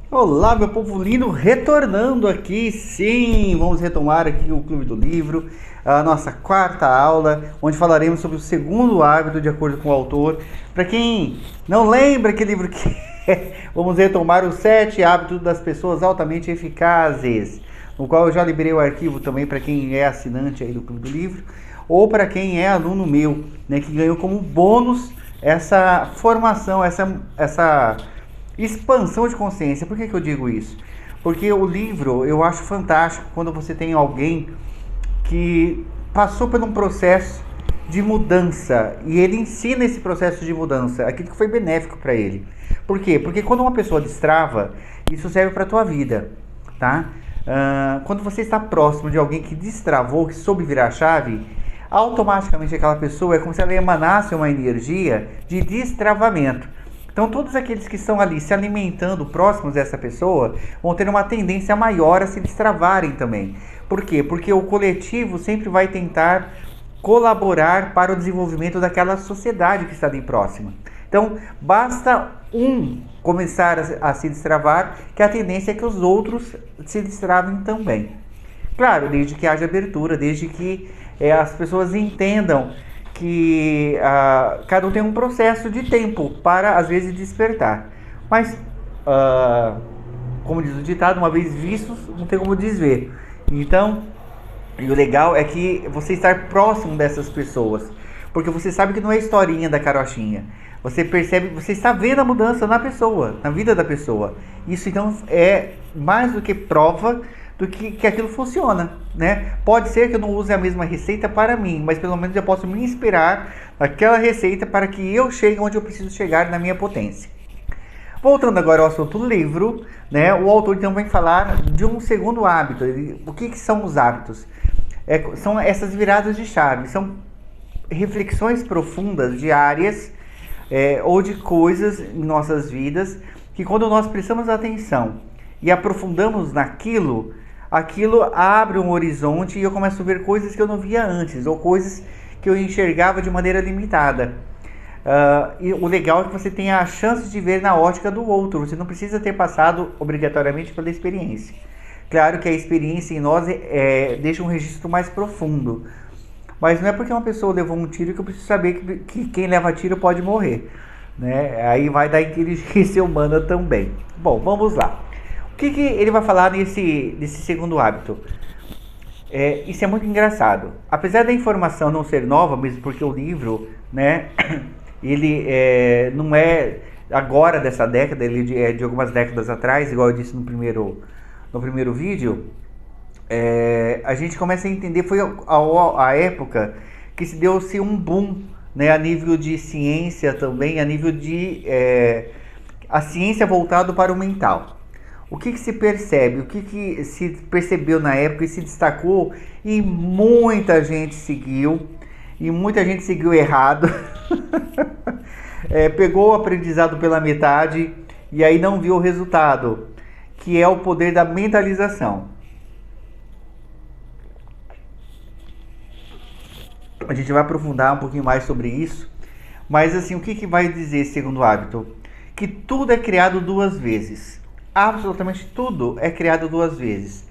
Olá, meu povo lindo, retornando aqui, sim, vamos retomar aqui o Clube do Livro, a nossa quarta aula, onde falaremos sobre o segundo hábito, de acordo com o autor. Para quem não lembra que livro que é, vamos retomar os 7 hábitos das pessoas altamente eficazes, no qual eu já liberei o arquivo também para quem é assinante aí do Clube do Livro, ou para quem é aluno meu, né, que ganhou como bônus essa formação, essa expansão de consciência. Por que eu digo isso? Porque o livro eu acho fantástico quando você tem alguém que passou por um processo de mudança e ele ensina esse processo de mudança, aquilo que foi benéfico para ele. Por quê? Porque quando uma pessoa destrava, isso serve para a tua vida, tá? Quando você está próximo de alguém que destravou, que soube virar a chave, automaticamente aquela pessoa é como se ela emanasse uma energia de destravamento. Então, todos aqueles que estão ali se alimentando próximos dessa pessoa vão ter uma tendência maior a se destravarem também. Por quê? Porque o coletivo sempre vai tentar colaborar para o desenvolvimento daquela sociedade que está ali próxima. Então, basta um começar a se destravar, que a tendência é que os outros se destravem também. Claro, desde que haja abertura, desde que as pessoas entendam que cada um tem um processo de tempo para, às vezes, despertar. Mas, como diz o ditado, uma vez vistos, não tem como desver. Então, e o legal é que você estar próximo dessas pessoas, porque você sabe que não é historinha da carochinha. Você percebe, você está vendo a mudança na pessoa, na vida da pessoa. Isso, então, é mais do que prova do que aquilo funciona, né? Pode ser que eu não use a mesma receita para mim, mas pelo menos eu posso me inspirar naquela receita para que eu chegue onde eu preciso chegar na minha potência. Voltando agora ao assunto livro, né? O autor então vem falar de um segundo hábito. O que são os hábitos? São essas viradas de chave, são reflexões profundas diárias ou de coisas em nossas vidas que, quando nós prestamos atenção e aprofundamos naquilo, aquilo abre um horizonte e eu começo a ver coisas que eu não via antes, ou coisas que eu enxergava de maneira limitada. E o legal é que você tem a chance de ver na ótica do outro, você não precisa ter passado obrigatoriamente pela experiência. Claro que a experiência em nós deixa um registro mais profundo, mas não é porque uma pessoa levou um tiro que eu preciso saber que quem leva tiro pode morrer, né? Aí vai da inteligência humana também. Bom, vamos lá. O que ele vai falar nesse segundo hábito? Isso é muito engraçado. Apesar da informação não ser nova, mesmo porque o livro, né, ele não é agora dessa década, ele é de algumas décadas atrás, igual eu disse no primeiro vídeo. A gente começa a entender, foi a época que se deu-se um boom, né, a nível de ciência também, a nível de a ciência voltado para o mental. O que se percebe, o que se percebeu na época e se destacou, e muita gente seguiu errado, pegou o aprendizado pela metade e aí não viu o resultado, que é o poder da mentalização. A gente vai aprofundar um pouquinho mais sobre isso, mas assim, o que vai dizer esse segundo hábito? Que tudo é criado duas vezes. Absolutamente tudo é criado duas vezes.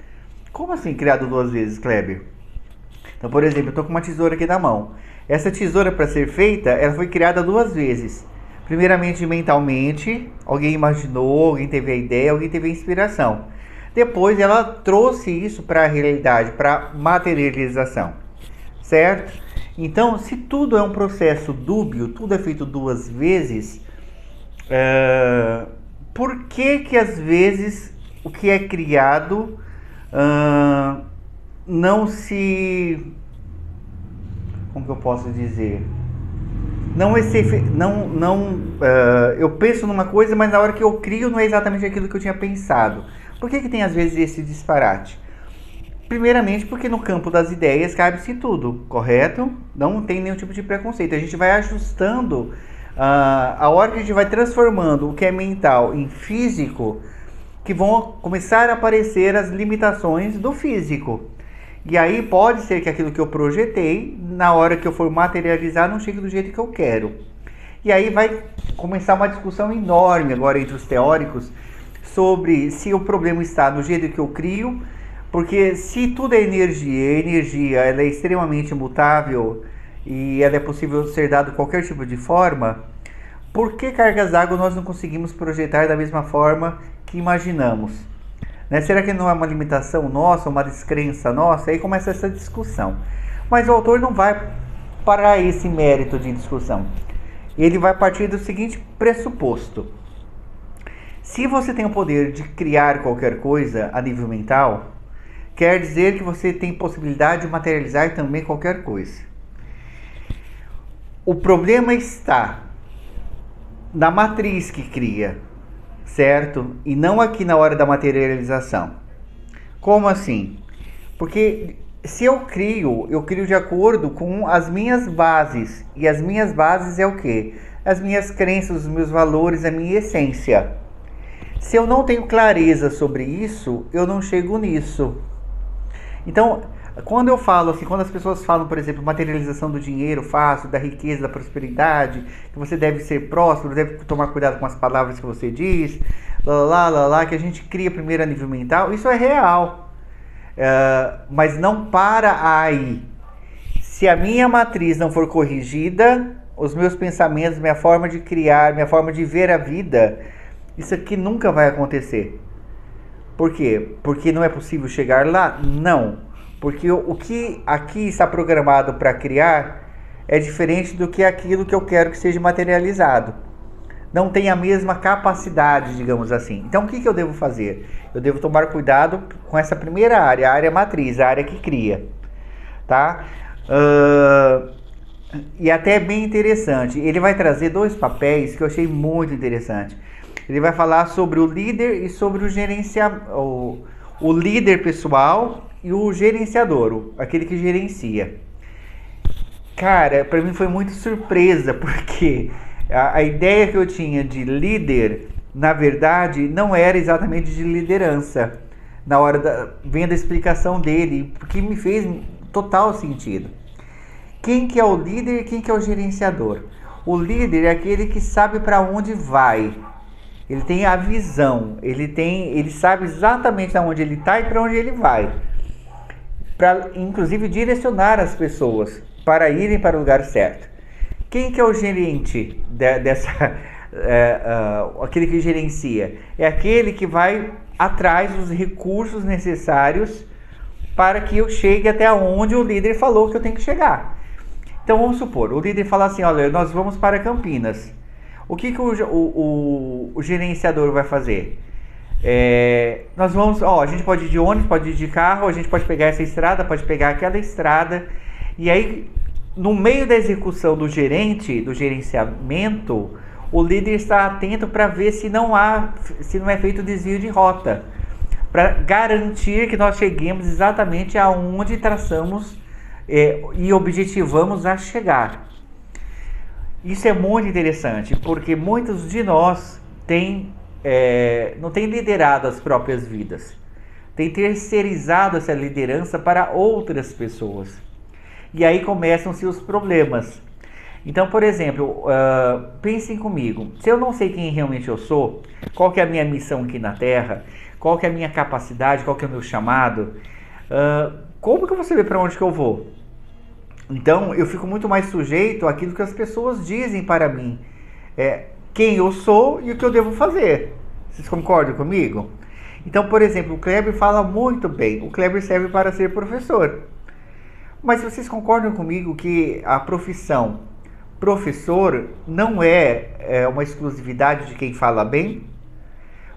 Como assim criado duas vezes, Kleber? Então, por exemplo, eu estou com uma tesoura aqui na mão. Essa tesoura, para ser feita, ela foi criada duas vezes. Primeiramente, mentalmente, alguém imaginou, alguém teve a ideia, alguém teve a inspiração. Depois, ela trouxe isso para a realidade, para a materialização. Certo? Então, se tudo é um processo dúbio, tudo é feito duas vezes, por que às vezes o que é criado não se... Como que eu posso dizer? Eu penso numa coisa, mas na hora que eu crio não é exatamente aquilo que eu tinha pensado. Por que tem às vezes esse disparate? Primeiramente porque no campo das ideias cabe-se tudo, correto? Não tem nenhum tipo de preconceito. A gente vai ajustando, a hora que a gente vai transformando o que é mental em físico, que vão começar a aparecer as limitações do físico. E aí pode ser que aquilo que eu projetei, na hora que eu for materializar, não chegue do jeito que eu quero. E aí vai começar uma discussão enorme agora entre os teóricos sobre se o problema está no jeito que eu crio, porque se tudo é energia, a energia ela é extremamente mutável e ela é possível ser dada de qualquer tipo de forma, por que cargas d'água nós não conseguimos projetar da mesma forma que imaginamos? Né? Será que não é uma limitação nossa, uma descrença nossa? Aí começa essa discussão. Mas o autor não vai para esse mérito de discussão. Ele vai partir do seguinte pressuposto. Se você tem o poder de criar qualquer coisa a nível mental, quer dizer que você tem possibilidade de materializar também qualquer coisa. O problema está na matriz que cria, certo? E não aqui na hora da materialização. Como assim? Porque se eu crio de acordo com as minhas bases. E as minhas bases é o quê? As minhas crenças, os meus valores, a minha essência. Se eu não tenho clareza sobre isso, eu não chego nisso. Então, quando eu falo assim, quando as pessoas falam, por exemplo, materialização do dinheiro fácil, da riqueza, da prosperidade, que você deve ser próspero, deve tomar cuidado com as palavras que você diz, que a gente cria primeiro a nível mental, isso é real. Mas não para aí. Se a minha matriz não for corrigida, os meus pensamentos, minha forma de criar, minha forma de ver a vida, isso aqui nunca vai acontecer. Por quê? Porque não é possível chegar lá? Não. Porque o que aqui está programado para criar é diferente do que aquilo que eu quero que seja materializado. Não tem a mesma capacidade, digamos assim. Então o que eu devo fazer? Eu devo tomar cuidado com essa primeira área, a área matriz, a área que cria. Tá? E até é bem interessante. Ele vai trazer dois papéis que eu achei muito interessante. Ele vai falar sobre o líder e sobre o gerenciador. O líder pessoal e o gerenciador, aquele que gerencia. Cara, para mim foi muito surpresa, porque a ideia que eu tinha de líder, na verdade, não era exatamente de liderança. Na hora vendo a explicação dele, porque me fez total sentido. Quem que é o líder e quem que é o gerenciador? O líder é aquele que sabe para onde vai. Ele tem a visão, ele sabe exatamente onde ele está e para onde ele vai. Para, inclusive, direcionar as pessoas para irem para o lugar certo. Quem que é o gerente aquele que gerencia? É aquele que vai atrás dos recursos necessários para que eu chegue até onde o líder falou que eu tenho que chegar. Então vamos supor, o líder fala assim, olha, nós vamos para Campinas. O que o gerenciador vai fazer? Nós vamos, a gente pode ir de ônibus, pode ir de carro, a gente pode pegar essa estrada, pode pegar aquela estrada. E aí, no meio da execução do gerenciamento, o líder está atento para ver se não é feito desvio de rota, para garantir que nós cheguemos exatamente aonde traçamos e objetivamos a chegar. Isso é muito interessante, porque muitos de nós não têm liderado as próprias vidas, têm terceirizado essa liderança para outras pessoas. E aí começam-se os problemas. Então, por exemplo, pensem comigo, se eu não sei quem realmente eu sou, qual que é a minha missão aqui na Terra, qual que é a minha capacidade, qual que é o meu chamado, como que eu vou saber para onde que eu vou? Então, eu fico muito mais sujeito àquilo que as pessoas dizem para mim. Quem eu sou e o que eu devo fazer. Vocês concordam comigo? Então, por exemplo, o Kleber fala muito bem. O Kleber serve para ser professor. Mas vocês concordam comigo que a profissão professor não é uma exclusividade de quem fala bem?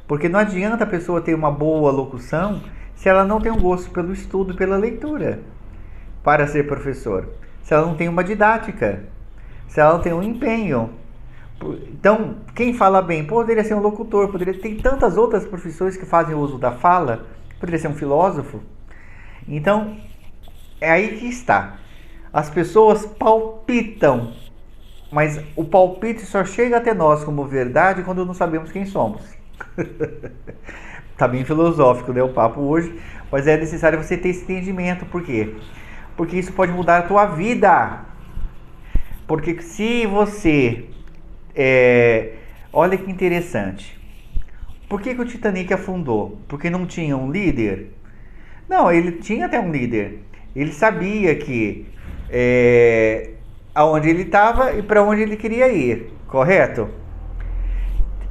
Porque não adianta a pessoa ter uma boa locução se ela não tem um gosto pelo estudo, pela leitura, para ser professor. Se ela não tem uma didática, se ela não tem um empenho. Então, quem fala bem poderia ser um locutor, tem tantas outras profissões que fazem uso da fala, poderia ser um filósofo. Então, é aí que está. As pessoas palpitam, mas o palpite só chega até nós como verdade quando não sabemos quem somos. Tá bem filosófico, né, o papo hoje, mas é necessário você ter esse entendimento. Por quê? Porque isso pode mudar a tua vida. Porque se você... olha que interessante. Por que que o Titanic afundou? Porque não tinha um líder? Não, ele tinha até um líder. Ele sabia que aonde ele estava e para onde ele queria ir, correto?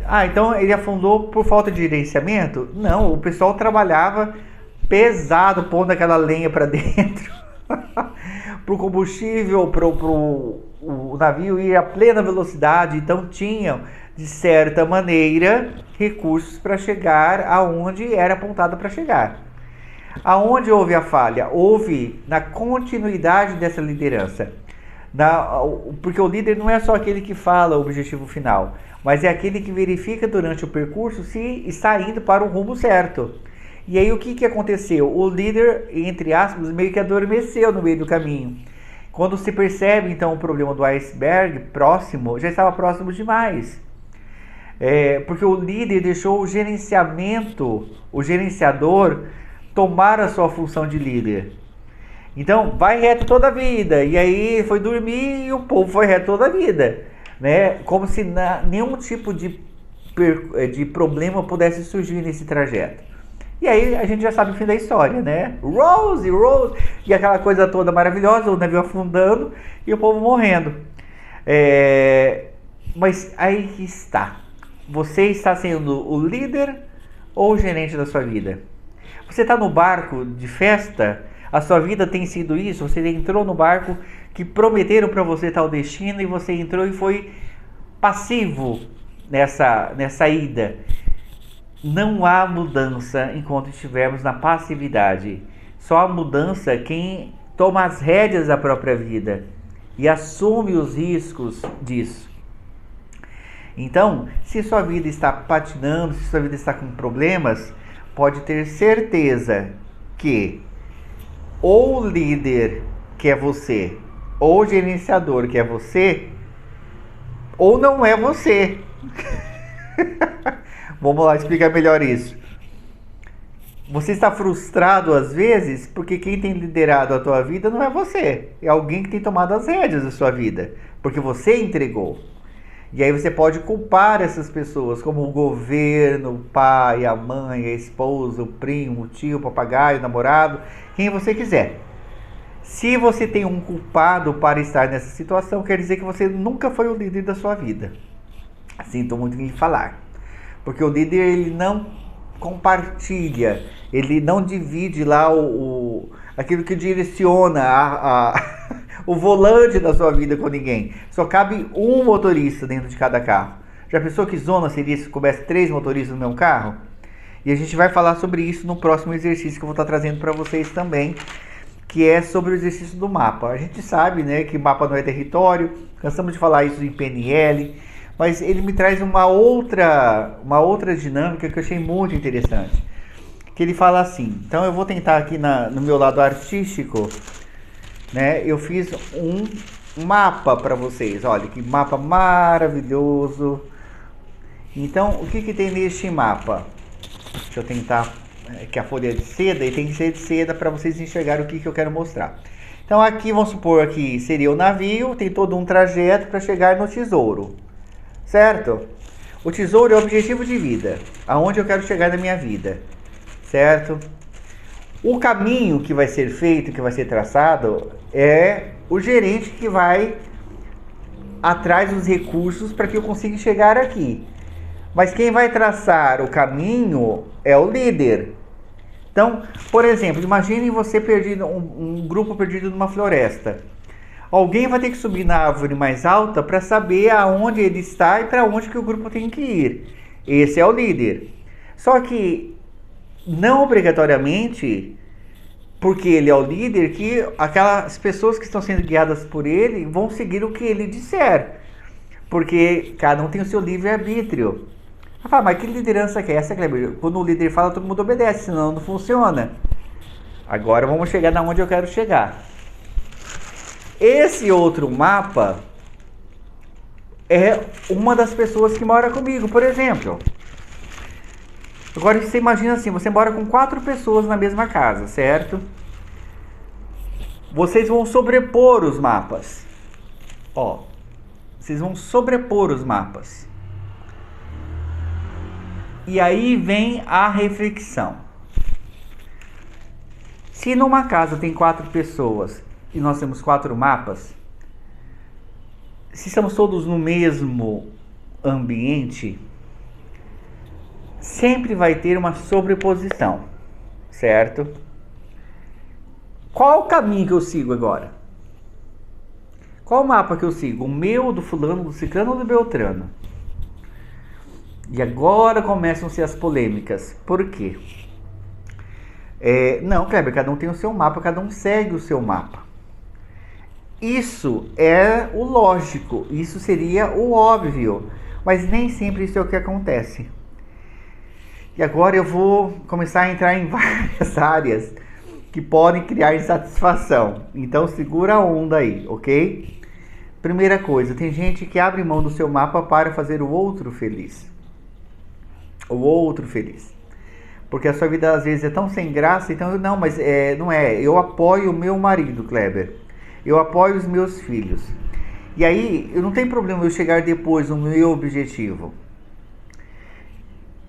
Ah, então ele afundou por falta de gerenciamento? Não, o pessoal trabalhava pesado pondo aquela lenha para dentro, para o combustível, para o navio ir a plena velocidade. Então tinham, de certa maneira, recursos para chegar aonde era apontado para chegar. Aonde houve a falha? Houve na continuidade dessa liderança. Porque o líder não é só aquele que fala o objetivo final, mas é aquele que verifica durante o percurso se está indo para o rumo certo. E aí o que aconteceu? O líder, entre aspas, meio que adormeceu no meio do caminho. Quando se percebe então o problema do iceberg próximo, já estava próximo demais. Porque o líder deixou o gerenciamento, o gerenciador, tomar a sua função de líder. Então, vai reto toda a vida. E aí foi dormir e o povo foi reto toda a vida, né? Como se nenhum tipo de problema pudesse surgir nesse trajeto. E aí a gente já sabe o fim da história, né? Rose, e aquela coisa toda maravilhosa, o navio afundando e o povo morrendo. Mas aí que está. Você está sendo o líder ou o gerente da sua vida? Você está no barco de festa? A sua vida tem sido isso? Você entrou no barco que prometeram para você tal destino e você entrou e foi passivo nessa ida. Não há mudança enquanto estivermos na passividade. Só há mudança quem toma as rédeas da própria vida e assume os riscos disso. Então, se sua vida está patinando, se sua vida está com problemas, pode ter certeza que ou o líder, que é você, ou o gerenciador, que é você, ou não é você. Vamos lá explicar melhor isso. Você está frustrado às vezes porque quem tem liderado a tua vida não é você. É alguém que tem tomado as rédeas da sua vida, porque você entregou. E aí você pode culpar essas pessoas, como o governo, o pai, a mãe, a esposa, o primo, o tio, o papagaio, o namorado, quem você quiser. Se você tem um culpado para estar nessa situação, quer dizer que você nunca foi o líder da sua vida. Sinto muito em falar. Porque o líder, ele não compartilha, ele não divide lá aquilo que direciona o volante da sua vida com ninguém. Só cabe um motorista dentro de cada carro. Já pensou que zona seria se coubesse 3 motoristas no meu carro? E a gente vai falar sobre isso no próximo exercício que eu vou estar trazendo para vocês também, que é sobre o exercício do mapa. A gente sabe, né, que mapa não é território, cansamos de falar isso em PNL, mas ele me traz uma outra dinâmica que eu achei muito interessante. Que ele fala assim, então eu vou tentar aqui no meu lado artístico, né? Eu fiz um mapa para vocês. Olha que mapa maravilhoso. Então, o que tem neste mapa? Deixa eu tentar, que a folha é de seda e tem que ser de seda para vocês enxergarem o que eu quero mostrar. Então aqui, vamos supor que seria o navio, tem todo um trajeto para chegar no tesouro, certo? O tesouro é o objetivo de vida, aonde eu quero chegar na minha vida, certo? O caminho que vai ser feito, que vai ser traçado, é o gerente que vai atrás dos recursos para que eu consiga chegar aqui. Mas quem vai traçar o caminho é o líder. Então, por exemplo, imagine você perdido, um grupo perdido numa floresta. Alguém vai ter que subir na árvore mais alta para saber aonde ele está e para onde que o grupo tem que ir. Esse é o líder. Só que não obrigatoriamente, porque ele é o líder, que aquelas pessoas que estão sendo guiadas por ele vão seguir o que ele disser. Porque cada um tem o seu livre-arbítrio. Ah, mas que liderança que é essa, Kleber? Quando o líder fala, todo mundo obedece, senão não funciona. Agora vamos chegar na onde eu quero chegar. Esse outro mapa é uma das pessoas que mora comigo, por exemplo. Agora você imagina assim, você mora com 4 pessoas na mesma casa, certo? Vocês vão sobrepor os mapas. Ó, vocês vão sobrepor os mapas. E aí vem a reflexão. Se numa casa tem 4 pessoas e nós temos 4 mapas, se estamos todos no mesmo ambiente, sempre vai ter uma sobreposição, certo? Qual o caminho que eu sigo agora? Qual o mapa que eu sigo? O meu, do fulano, do ciclano ou do beltrano? E agora começam-se as polêmicas. Por quê? Não, Kleber, cada um tem o seu mapa, cada um segue o seu mapa. Isso é o lógico, isso seria o óbvio, mas nem sempre isso é o que acontece. E agora eu vou começar a entrar em várias áreas que podem criar insatisfação. Então segura a onda aí, ok? Primeira coisa, tem gente que abre mão do seu mapa para fazer o outro feliz. O outro feliz. Porque a sua vida às vezes é tão sem graça, então não, mas não é. Eu apoio o meu marido, Kleber. Eu apoio os meus filhos. E aí, eu não tem problema eu chegar depois no meu objetivo.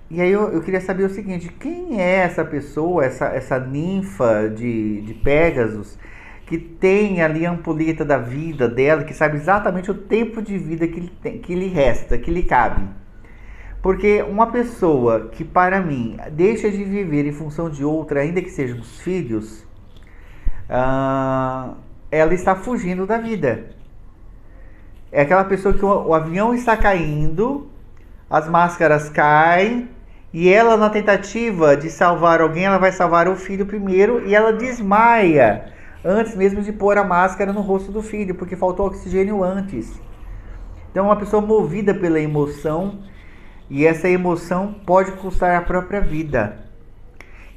E aí eu queria saber o seguinte, quem é essa pessoa, essa ninfa de Pégasus, que tem ali a ampulheta da vida dela, que sabe exatamente o tempo de vida que lhe resta, que lhe cabe? Porque uma pessoa que, para mim, deixa de viver em função de outra, ainda que sejam os filhos, ela está fugindo da vida. É aquela pessoa que o avião está caindo, as máscaras caem, e ela, na tentativa de salvar alguém, ela vai salvar o filho primeiro, e ela desmaia antes mesmo de pôr a máscara no rosto do filho, porque faltou oxigênio antes. Então, uma pessoa movida pela emoção, e essa emoção pode custar a própria vida.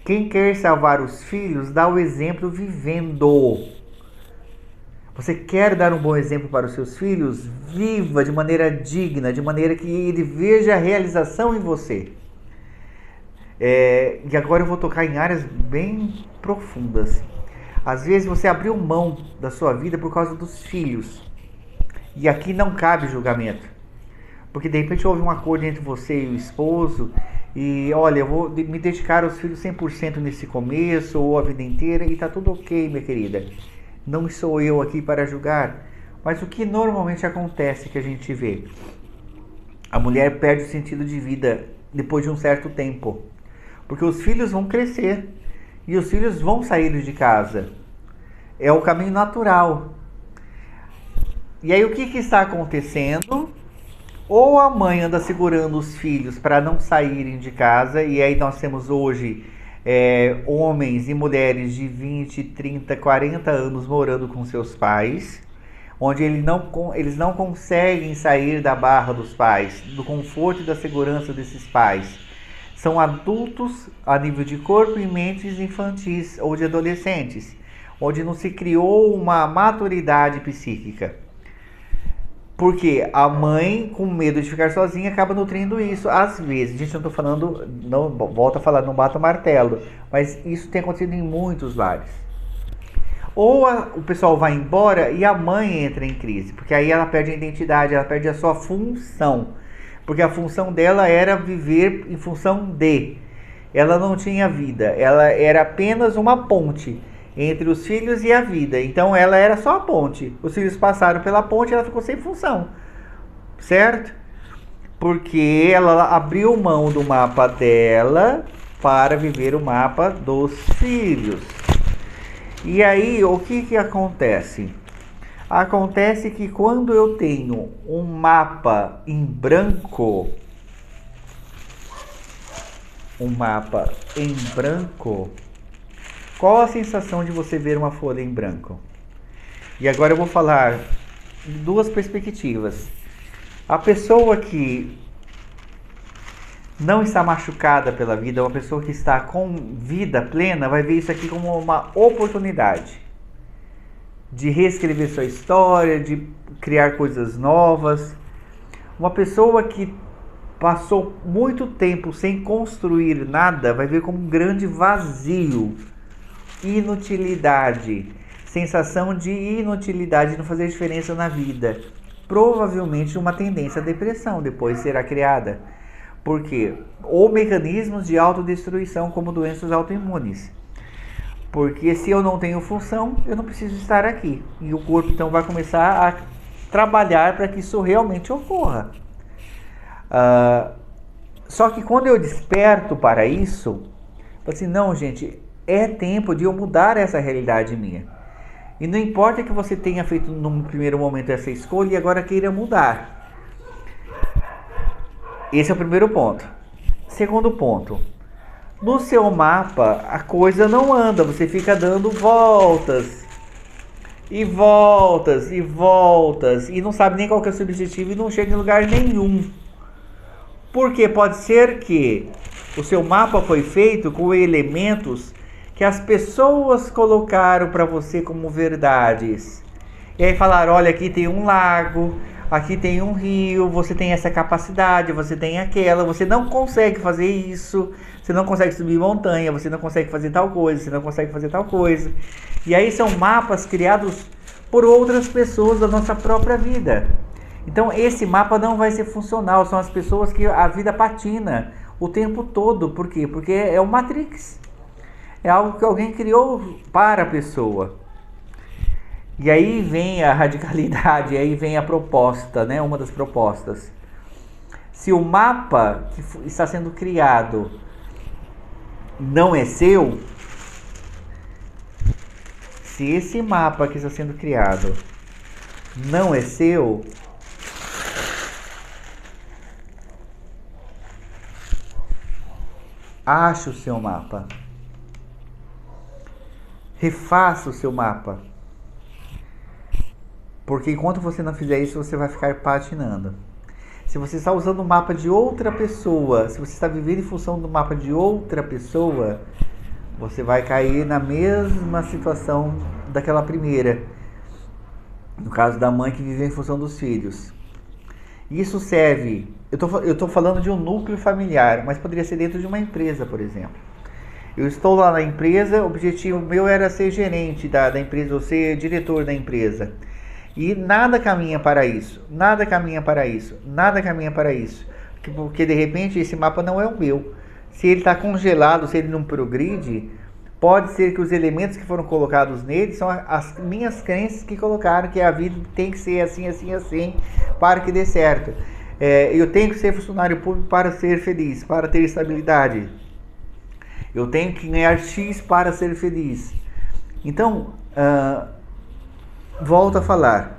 Quem quer salvar os filhos, dá o exemplo vivendo. Você quer dar um bom exemplo para os seus filhos? Viva de maneira digna, de maneira que ele veja a realização em você. E agora eu vou tocar em áreas bem profundas. Às vezes você abriu mão da sua vida por causa dos filhos. E aqui não cabe julgamento. Porque de repente houve um acordo entre você e o esposo. E olha, eu vou me dedicar aos filhos 100% nesse começo ou a vida inteira. E tá tudo ok, minha querida. Não sou eu aqui para julgar. Mas o que normalmente acontece que a gente vê? A mulher perde o sentido de vida depois de um certo tempo. Porque os filhos vão crescer. E os filhos vão sair de casa. É o caminho natural. E aí o que está acontecendo? Ou a mãe anda segurando os filhos para não saírem de casa. E aí nós temos hoje homens e mulheres de 20, 30, 40 anos morando com seus pais. Onde eles não conseguem sair da barra dos pais, do conforto e da segurança desses pais. São adultos a nível de corpo e mentes infantis ou de adolescentes, onde não se criou uma maturidade psíquica. Porque a mãe, com medo de ficar sozinha, acaba nutrindo isso. Às vezes, gente, não estou falando, não, volto a falar, não bato o martelo, mas isso tem acontecido em muitos lares. Ou o pessoal vai embora e a mãe entra em crise, porque aí ela perde a identidade, ela perde a sua função. Porque a função dela era viver em função de. Ela não tinha vida, ela era apenas uma ponte entre os filhos e a vida. Então ela era só a ponte. Os filhos passaram pela ponte e ela ficou sem função. Certo? Porque ela abriu mão do mapa dela para viver o mapa dos filhos. E aí, o que acontece? Acontece que quando eu tenho um mapa em branco, qual a sensação de você ver uma folha em branco? E agora eu vou falar duas perspectivas. A pessoa que não está machucada pela vida, uma pessoa que está com vida plena, vai ver isso aqui como uma oportunidade de reescrever sua história, de criar coisas novas. Uma pessoa que passou muito tempo sem construir nada, vai ver como um grande vazio, inutilidade, sensação de inutilidade, de não fazer diferença na vida. Provavelmente uma tendência à depressão depois será criada. Por quê? Ou mecanismos de autodestruição, como doenças autoimunes. Porque se eu não tenho função, eu não preciso estar aqui. E o corpo então vai começar a trabalhar para que isso realmente ocorra. Só que quando eu desperto para isso, eu assim, não, gente, é tempo de eu mudar essa realidade minha. E não importa que você tenha feito no primeiro momento essa escolha e agora queira mudar. Esse é o primeiro ponto. Segundo ponto, no seu mapa a coisa não anda, você fica dando voltas e voltas e voltas e não sabe nem qual que é o seu objetivo e não chega em lugar nenhum. Porque pode ser que o seu mapa foi feito com elementos que as pessoas colocaram para você como verdades. E aí falaram, olha, aqui tem um lago, aqui tem um rio, você tem essa capacidade, você tem aquela, você não consegue fazer isso, você não consegue subir montanha, você não consegue fazer tal coisa, você não consegue fazer tal coisa. E aí são mapas criados por outras pessoas da nossa própria vida. Então esse mapa não vai ser funcional, são as pessoas que a vida patina o tempo todo. Por quê? Porque é o Matrix. É algo que alguém criou para a pessoa. E aí vem a radicalidade, aí vem a proposta, né? Uma das propostas. Se o mapa que está sendo criado não é seu, se esse mapa que está sendo criado não é seu, ache o seu mapa. Refaça o seu mapa. Porque enquanto você não fizer isso, você vai ficar patinando. Se você está usando o mapa de outra pessoa, se você está vivendo em função do mapa de outra pessoa, você vai cair na mesma situação daquela primeira. No caso da mãe que vive em função dos filhos. Isso serve... Eu estou falando de um núcleo familiar, mas poderia ser dentro de uma empresa, por exemplo. Eu estou lá na empresa, o objetivo meu era ser gerente da empresa, ou ser diretor da empresa. E nada caminha para isso, nada caminha para isso, nada caminha para isso. Porque de repente esse mapa não é o meu. Se ele está congelado, se ele não progride, pode ser que os elementos que foram colocados nele são as minhas crenças que colocaram que a vida tem que ser assim, assim, assim, para que dê certo. Eu tenho que ser funcionário público para ser feliz, para ter estabilidade. Eu tenho que ganhar X para ser feliz. Então, volto a falar.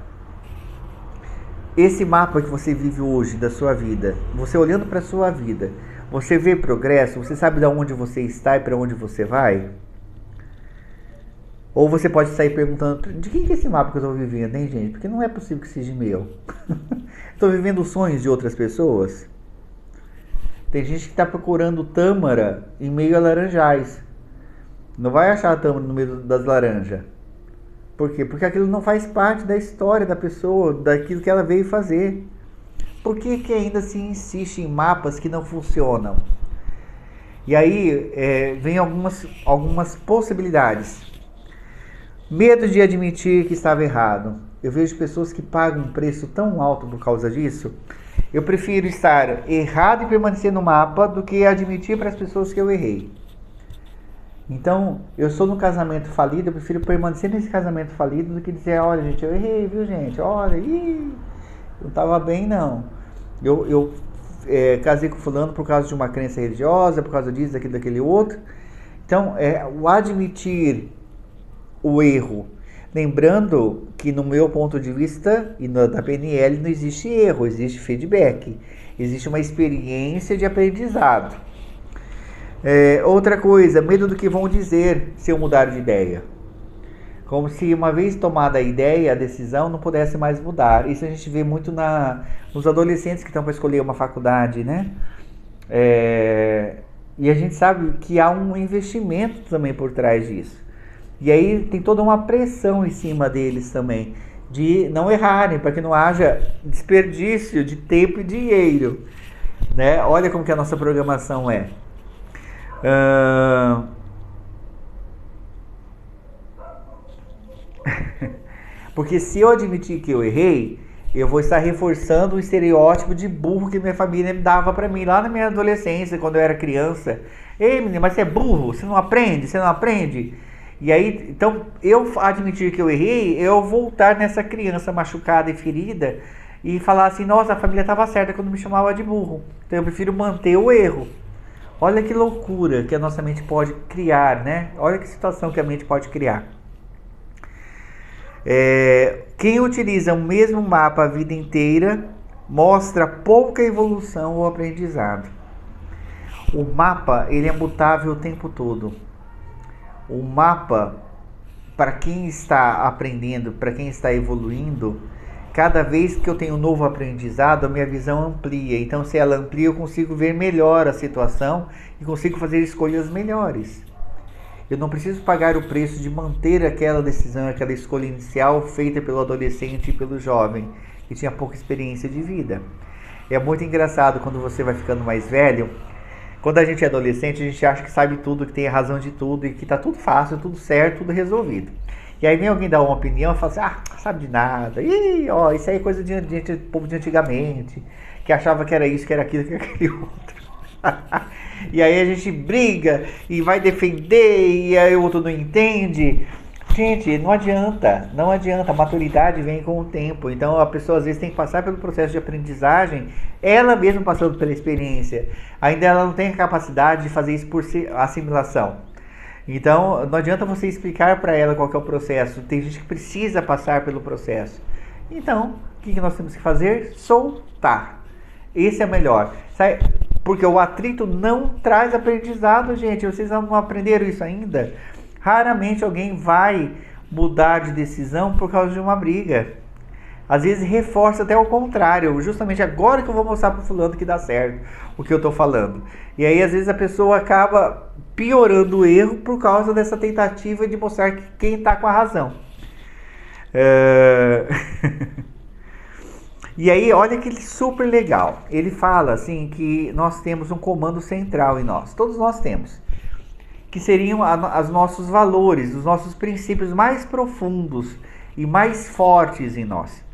Esse mapa que você vive hoje da sua vida, você olhando para a sua vida, você vê progresso? Você sabe de onde você está e para onde você vai? Ou você pode sair perguntando, de quem que é esse mapa que eu estou vivendo, hein, gente? Porque não é possível que seja meu. Estou vivendo os sonhos de outras pessoas? Tem gente que está procurando tâmara em meio a laranjais. Não vai achar a tâmara no meio das laranjas. Por quê? Porque aquilo não faz parte da história da pessoa, daquilo que ela veio fazer. Por que ainda se insiste em mapas que não funcionam? E aí vem algumas possibilidades. Medo de admitir que estava errado. Eu vejo pessoas que pagam um preço tão alto por causa disso. Eu prefiro estar errado e permanecer no mapa do que admitir para as pessoas que eu errei. Então, eu sou no casamento falido, eu prefiro permanecer nesse casamento falido do que dizer, olha, gente, eu errei, viu, gente? Olha, não estava bem, não. Eu casei com fulano por causa de uma crença religiosa, por causa disso, daquilo, daquele outro. Então, o admitir o erro. Lembrando que no meu ponto de vista e da PNL não existe erro, existe feedback. Existe uma experiência de aprendizado. Outra coisa, medo do que vão dizer se eu mudar de ideia. Como se uma vez tomada a ideia, a decisão, não pudesse mais mudar. Isso a gente vê muito nos adolescentes que estão para escolher uma faculdade, né? E a gente sabe que há um investimento também por trás disso. E aí tem toda uma pressão em cima deles também, de não errarem, para que não haja desperdício de tempo e dinheiro, né? Olha como que a nossa programação é. Porque se eu admitir que eu errei, eu vou estar reforçando o estereótipo de burro que minha família me dava pra mim lá na minha adolescência, quando eu era criança. Ei, menino, mas você é burro, você não aprende, você não aprende. E aí, então, eu admitir que eu errei, eu voltar nessa criança machucada e ferida e falar assim, nossa, a família estava certa quando me chamava de burro. Então eu prefiro manter o erro. Olha que loucura que a nossa mente pode criar, né? Olha que situação que a mente pode criar. Quem utiliza o mesmo mapa a vida inteira mostra pouca evolução ou aprendizado. O mapa, ele é mutável o tempo todo. O mapa, para quem está aprendendo, para quem está evoluindo, cada vez que eu tenho um novo aprendizado, a minha visão amplia. Então, se ela amplia, eu consigo ver melhor a situação e consigo fazer escolhas melhores. Eu não preciso pagar o preço de manter aquela decisão, aquela escolha inicial feita pelo adolescente e pelo jovem, que tinha pouca experiência de vida. É muito engraçado quando você vai ficando mais velho. Quando a gente é adolescente, a gente acha que sabe tudo, que tem a razão de tudo e que tá tudo fácil, tudo certo, tudo resolvido. E aí vem alguém dar uma opinião e fala assim, sabe de nada. Ih, ó, isso aí é coisa de povo de antigamente, que achava que era isso, que era aquilo, que era aquele outro. E aí a gente briga e vai defender e aí o outro não entende. Gente, não adianta, não adianta, a maturidade vem com o tempo, então a pessoa às vezes tem que passar pelo processo de aprendizagem, ela mesma passando pela experiência, ainda ela não tem a capacidade de fazer isso por assimilação. Então não adianta você explicar para ela qual que é o processo, tem gente que precisa passar pelo processo. Então, o que nós temos que fazer? Soltar. Esse é o melhor, porque o atrito não traz aprendizado, gente, vocês não aprenderam isso ainda? Raramente alguém vai mudar de decisão por causa de uma briga. Às vezes reforça até o contrário. Justamente agora que eu vou mostrar para o fulano que dá certo o que eu estou falando. E aí às vezes a pessoa acaba piorando o erro por causa dessa tentativa de mostrar que quem está com a razão. E aí olha que super legal. Ele fala assim que nós temos um comando central em nós. Todos nós temos. Que seriam os nossos valores, os nossos princípios mais profundos e mais fortes em nós.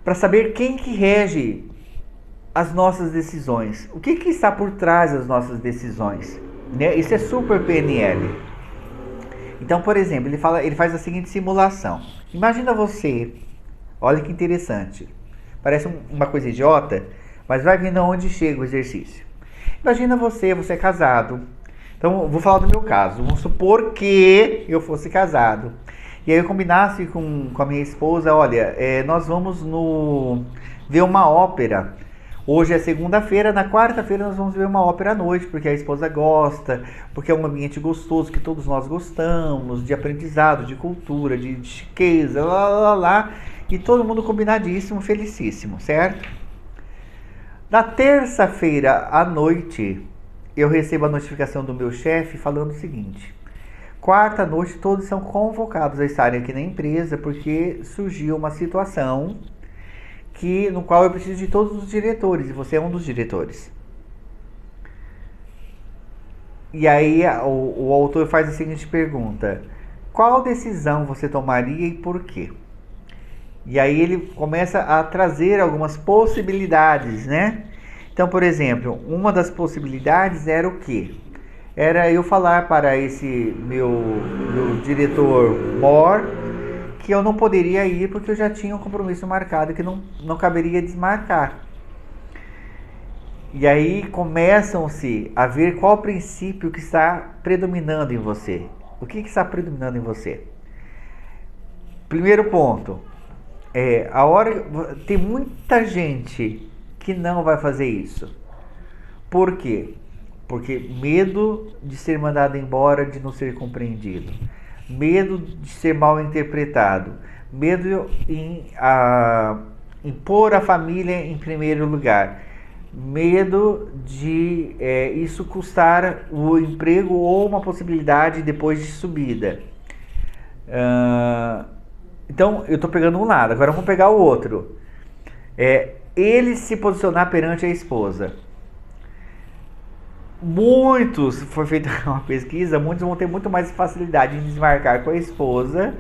Para saber quem que rege as nossas decisões. O que está por trás das nossas decisões? Né? Isso é super PNL. Então, por exemplo, ele faz a seguinte simulação. Imagina você, olha que interessante. Parece uma coisa idiota, mas vai vendo aonde chega o exercício. Imagina você é casado. Então, vou falar do meu caso. Vamos supor que eu fosse casado. E aí eu combinasse com a minha esposa, olha, nós vamos ver uma ópera. Hoje é segunda-feira, na quarta-feira nós vamos ver uma ópera à noite, porque a esposa gosta, porque é um ambiente gostoso que todos nós gostamos, de aprendizado, de cultura, de chiqueza, lá. E todo mundo combinadíssimo, felicíssimo, certo? Na terça-feira à noite, eu recebo a notificação do meu chefe falando o seguinte: quarta noite todos são convocados a estarem aqui na empresa porque surgiu uma situação no qual eu preciso de todos os diretores e você é um dos diretores. E aí o autor faz a seguinte pergunta: qual decisão você tomaria e por quê? E aí ele começa a trazer algumas possibilidades, né? Então, por exemplo, uma das possibilidades era o quê? Era eu falar para esse meu diretor mor que eu não poderia ir porque eu já tinha um compromisso marcado que não caberia desmarcar. E aí começam-se a ver qual princípio que está predominando em você. O que está predominando em você? Primeiro ponto, tem muita gente que não vai fazer isso. Por quê? Porque medo de ser mandado embora, de não ser compreendido, medo de ser mal interpretado, medo em pôr a família em primeiro lugar, medo de isso custar o emprego ou uma possibilidade depois de subida. Então eu estou pegando um lado, agora vamos pegar o outro. Ele se posicionar perante a esposa. Foi feita uma pesquisa, muitos vão ter muito mais facilidade em desmarcar com a esposa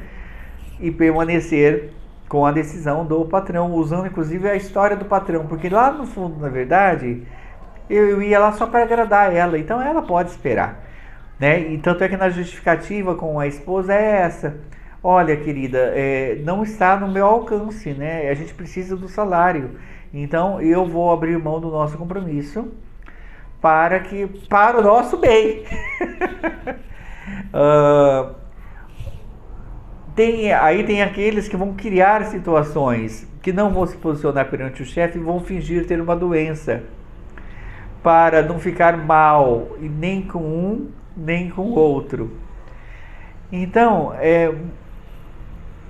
e permanecer com a decisão do patrão, usando inclusive a história do patrão, porque lá no fundo, na verdade, eu ia lá só para agradar ela, então ela pode esperar, né? E tanto é que na justificativa com a esposa é essa: olha, querida, não está no meu alcance, né? A gente precisa do salário, então eu vou abrir mão do nosso compromisso para o nosso bem. Aí tem aqueles que vão criar situações que não vão se posicionar perante o chefe e vão fingir ter uma doença para não ficar mal, e nem com um nem com o outro. Então,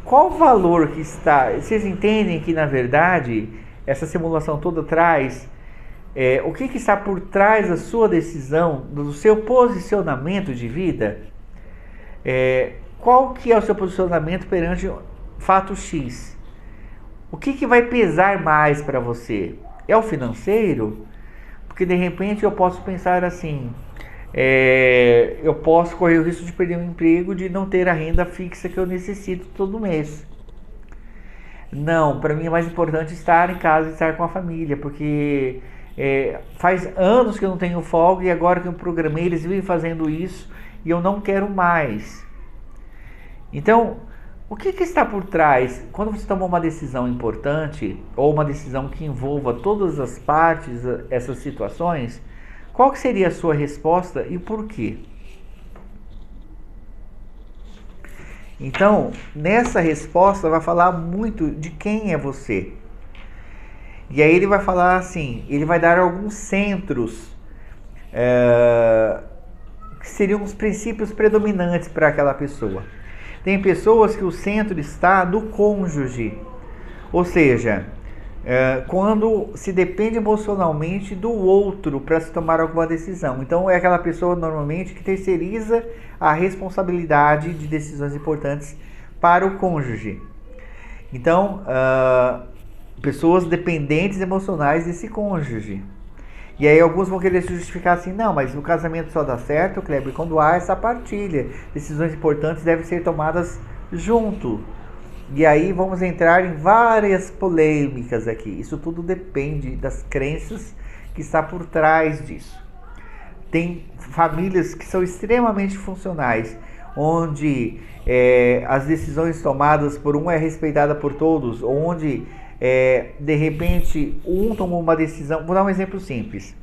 qual o valor que está? Vocês entendem que, na verdade, essa simulação toda traz o que está por trás da sua decisão, do seu posicionamento de vida? Qual que é o seu posicionamento perante fato X? O que vai pesar mais para você? É o financeiro? Porque de repente eu posso pensar assim, eu posso correr o risco de perder um emprego, de não ter a renda fixa que eu necessito todo mês. Não, para mim é mais importante estar em casa, estar com a família, porque faz anos que eu não tenho folga e agora que eu programei, eles vivem fazendo isso e eu não quero mais. Então, o que está por trás? Quando você toma uma decisão importante ou uma decisão que envolva todas as partes, essas situações, qual que seria a sua resposta e por quê? Então, nessa resposta vai falar muito de quem é você. E aí ele vai falar assim, ele vai dar alguns centros que seriam os princípios predominantes para aquela pessoa. Tem pessoas que o centro está no cônjuge, ou seja, quando se depende emocionalmente do outro para se tomar alguma decisão. Então é aquela pessoa normalmente que terceiriza a responsabilidade de decisões importantes para o cônjuge. Então, pessoas dependentes emocionais desse cônjuge. E aí alguns vão querer se justificar assim, não, mas o casamento só dá certo, Kleber, quando há essa partilha. Decisões importantes devem ser tomadas junto. E aí vamos entrar em várias polêmicas aqui. Isso tudo depende das crenças que está por trás disso. Tem famílias que são extremamente funcionais, onde as decisões tomadas por um é respeitada por todos, onde de repente um tomou uma decisão. Vou dar um exemplo simples.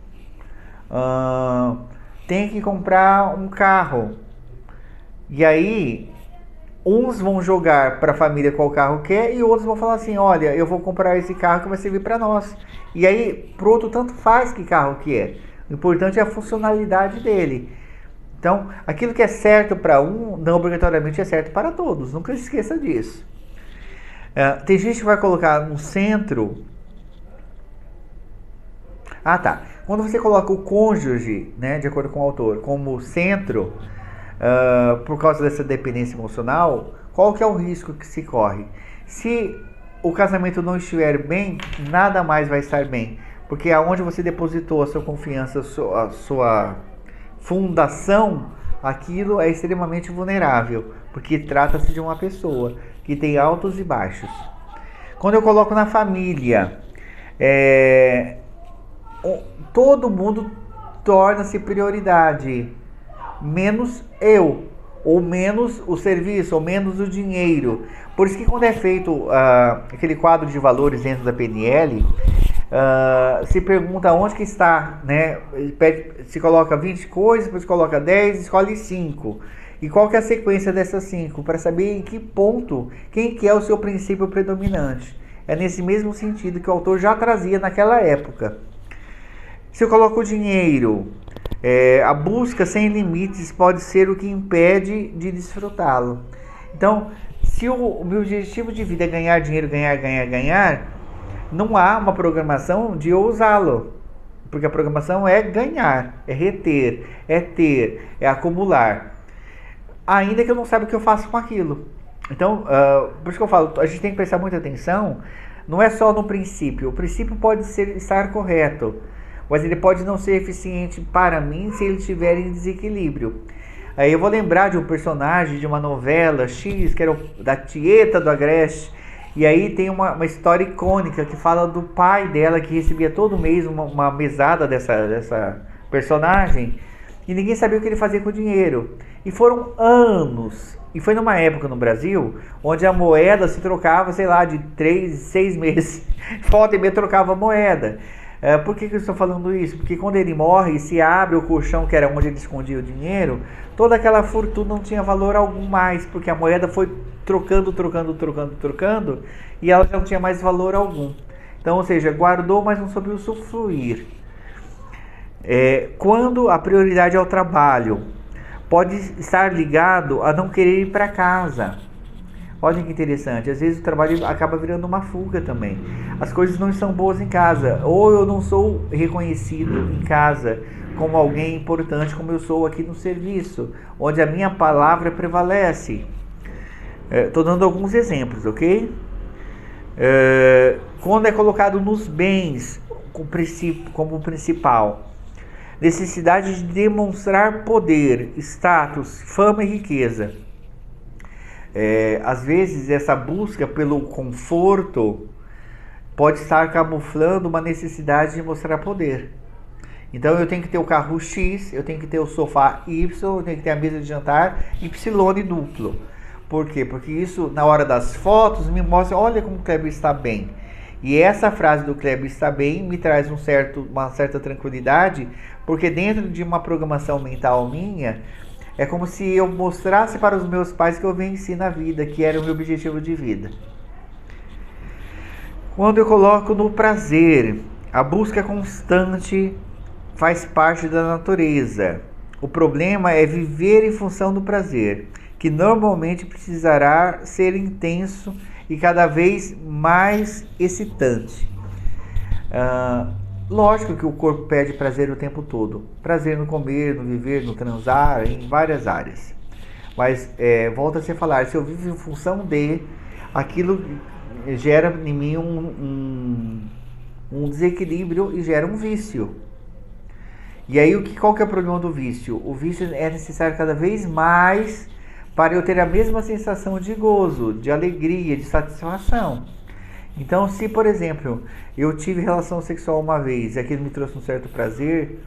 Tem que comprar um carro, e aí uns vão jogar para a família qual carro quer e outros vão falar assim, olha, eu vou comprar esse carro que vai servir para nós. E aí pro outro tanto faz que carro que é, o importante é a funcionalidade dele. Então aquilo que é certo para um não obrigatoriamente é certo para todos, nunca se esqueça disso. Tem gente que vai colocar no centro. Quando você coloca o cônjuge, né, de acordo com o autor, como centro, por causa dessa dependência emocional, qual que é o risco que se corre? Se o casamento não estiver bem, nada mais vai estar bem, porque aonde você depositou a sua confiança, a sua fundação, aquilo é extremamente vulnerável, porque trata-se de uma pessoa que tem altos e baixos. Quando eu coloco na família, todo mundo torna-se prioridade, menos eu, ou menos o serviço, ou menos o dinheiro. Por isso que quando é feito aquele quadro de valores dentro da PNL, se pergunta onde que está, né? Se coloca 20 coisas, depois coloca 10, escolhe 5. E qual que é a sequência dessas 5? Para saber em que ponto, quem que é o seu princípio predominante. É nesse mesmo sentido que o autor já trazia naquela época. Se eu coloco o dinheiro, a busca sem limites pode ser o que impede de desfrutá-lo. Então, se o meu objetivo de vida é ganhar dinheiro, ganhar, não há uma programação de eu usá-lo. Porque a programação é ganhar, é reter, é ter, é acumular. Ainda que eu não saiba o que eu faço com aquilo. Então, por isso que eu falo, a gente tem que prestar muita atenção, não é só no princípio. O princípio pode estar correto, mas ele pode não ser eficiente para mim se ele estiver em desequilíbrio. Aí eu vou lembrar de um personagem de uma novela X, que era da Tieta do Agreste, E aí tem uma história icônica que fala do pai dela que recebia todo mês uma mesada dessa personagem e ninguém sabia o que ele fazia com o dinheiro. E foram anos. E foi numa época no Brasil onde a moeda se trocava, sei lá, de 3, 6 meses. Volta e meia trocava a moeda. Por que eu estou falando isso? Porque quando ele morre, se abre o colchão, que era onde ele escondia o dinheiro, toda aquela fortuna não tinha valor algum mais, porque a moeda foi trocando, e ela já não tinha mais valor algum. Então, ou seja, guardou, mas não soube usufruir. Quando a prioridade é o trabalho, pode estar ligado a não querer ir para casa. Olha que interessante, às vezes o trabalho acaba virando uma fuga também. As coisas não estão boas em casa, ou eu não sou reconhecido em casa como alguém importante como eu sou aqui no serviço, onde a minha palavra prevalece. Estou dando alguns exemplos, ok? Quando é colocado nos bens como principal, necessidade de demonstrar poder, status, fama e riqueza. Às vezes essa busca pelo conforto pode estar camuflando uma necessidade de mostrar poder. Então eu tenho que ter o carro X, eu tenho que ter o sofá Y, eu tenho que ter a mesa de jantar Y duplo. Por quê? Porque isso na hora das fotos me mostra, olha como o Kleber está bem. E essa frase do Kleber está bem me traz uma certa tranquilidade, porque dentro de uma programação mental minha, é como se eu mostrasse para os meus pais que eu venci na vida, que era o meu objetivo de vida. Quando eu coloco no prazer, a busca constante faz parte da natureza. O problema é viver em função do prazer, que normalmente precisará ser intenso e cada vez mais excitante. Lógico que o corpo pede prazer o tempo todo. Prazer no comer, no viver, no transar, em várias áreas. Mas volta-se a falar, se eu vivo em função de, aquilo gera em mim um desequilíbrio e gera um vício. E aí qual que é o problema do vício? O vício é necessário cada vez mais para eu ter a mesma sensação de gozo, de alegria, de satisfação. Então, se, por exemplo, eu tive relação sexual uma vez e aquilo me trouxe um certo prazer,